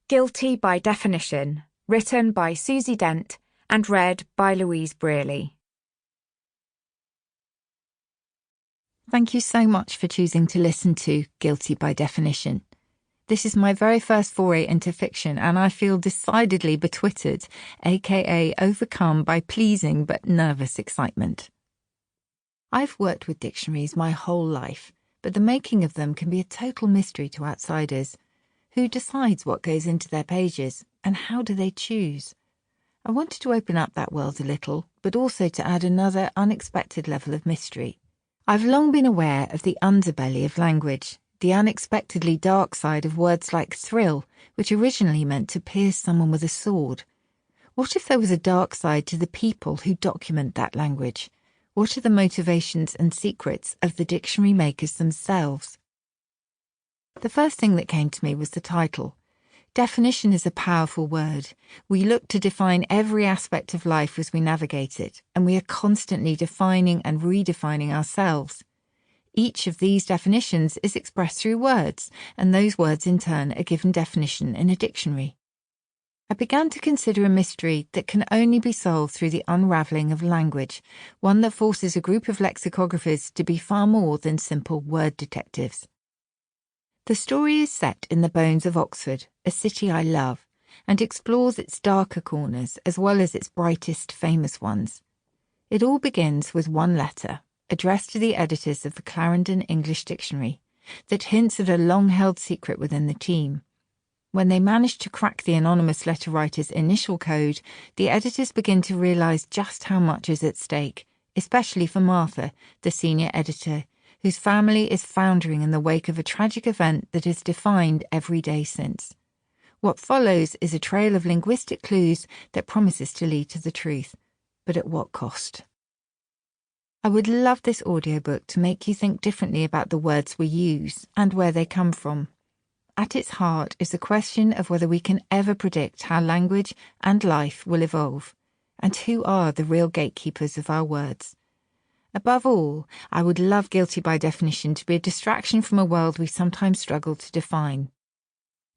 Guilty by Definition, written by Susie Dent and read by Louise Brealey. Thank you so much for choosing to listen to Guilty by Definition. This is my very first foray into fiction, and I feel decidedly betwittered, aka overcome by pleasing but nervous excitement. I've worked with dictionaries my whole life, but the making of them can be a total mystery to outsiders. Who decides what goes into their pages, and how do they choose? I wanted to open up that world a little, but also to add another unexpected level of mystery. I've long been aware of the underbelly of language, the unexpectedly dark side of words like thrill, which originally meant to pierce someone with a sword. What if there was a dark side to the people who document that language? What are the motivations and secrets of the dictionary makers themselves? The first thing that came to me was the title. Definition is a powerful word. We look to define every aspect of life as we navigate it, and we are constantly defining and redefining ourselves. Each of these definitions is expressed through words, and those words in turn are given definition in a dictionary. I began to consider a mystery that can only be solved through the unravelling of language, one that forces a group of lexicographers to be far more than simple word detectives. The story is set in the bones of Oxford, a city I love, and explores its darker corners as well as its brightest, famous ones. It all begins with one letter, addressed to the editors of the Clarendon English Dictionary, that hints at a long-held secret within the team. When they manage to crack the anonymous letter writer's initial code, the editors begin to realise just how much is at stake, especially for Martha, the senior editor, whose family is foundering in the wake of a tragic event that has defined every day since. What follows is a trail of linguistic clues that promises to lead to the truth, but at what cost? I would love this audiobook to make you think differently about the words we use and where they come from. At its heart is the question of whether we can ever predict how language and life will evolve, and who are the real gatekeepers of our words. Above all, I would love Guilty by Definition to be a distraction from a world we sometimes struggle to define.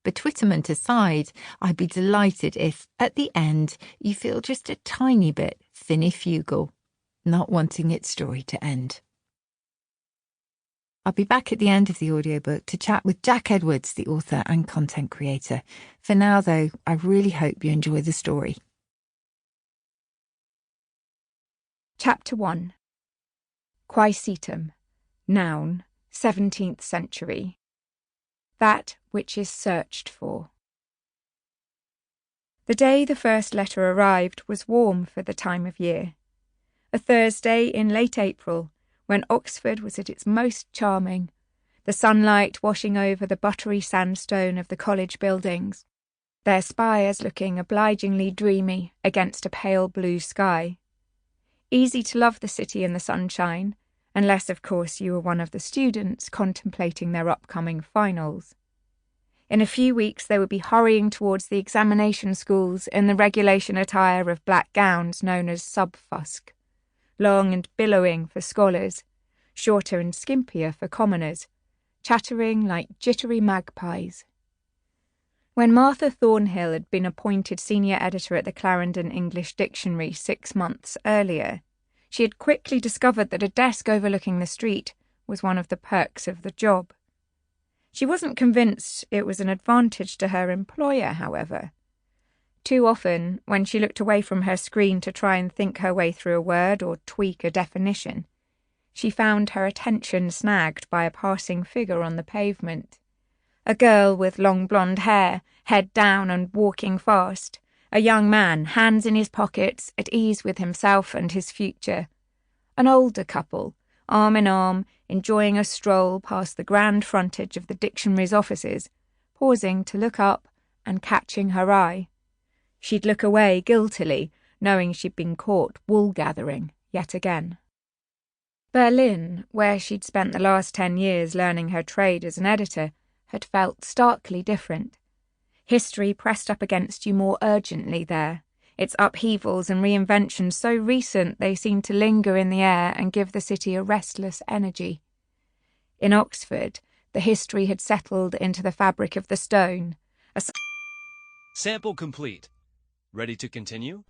Betwitterment aside, I'd be delighted if, at the end, you feel just a tiny bit finifugal, not wanting its story to end. I'll be back at the end of the audiobook to chat with Jack Edwards, the author and content creator. For now, though, I really hope you enjoy the story. Chapter 1. Quaesitum, noun, 17th century. That which is searched for. The day the first letter arrived was warm for the time of year. A Thursday in late April, when Oxford was at its most charming, the sunlight washing over the buttery sandstone of the college buildings, their spires looking obligingly dreamy against a pale blue sky. Easy to love the city in the sunshine, unless, of course, you were one of the students contemplating their upcoming finals. In a few weeks they would be hurrying towards the examination schools in the regulation attire of black gowns known as subfusk, long and billowing for scholars, shorter and skimpier for commoners, chattering like jittery magpies. When Martha Thornhill had been appointed senior editor at the Clarendon English Dictionary 6 months earlier, she had quickly discovered that a desk overlooking the street was one of the perks of the job. She wasn't convinced it was an advantage to her employer, however. Too often, when she looked away from her screen to try and think her way through a word or tweak a definition, she found her attention snagged by a passing figure on the pavement. A girl with long blonde hair, head down and walking fast. A young man, hands in his pockets, at ease with himself and his future. An older couple, arm in arm, enjoying a stroll past the grand frontage of the dictionary's offices, pausing to look up and catching her eye. She'd look away guiltily, knowing she'd been caught wool-gathering yet again. Berlin, where she'd spent the last 10 years learning her trade as an editor, had felt starkly different. History pressed up against you more urgently there, its upheavals and reinventions so recent they seemed to linger in the air and give the city a restless energy. In Oxford, the history had settled into the fabric of the stone, Sample complete. Ready to continue?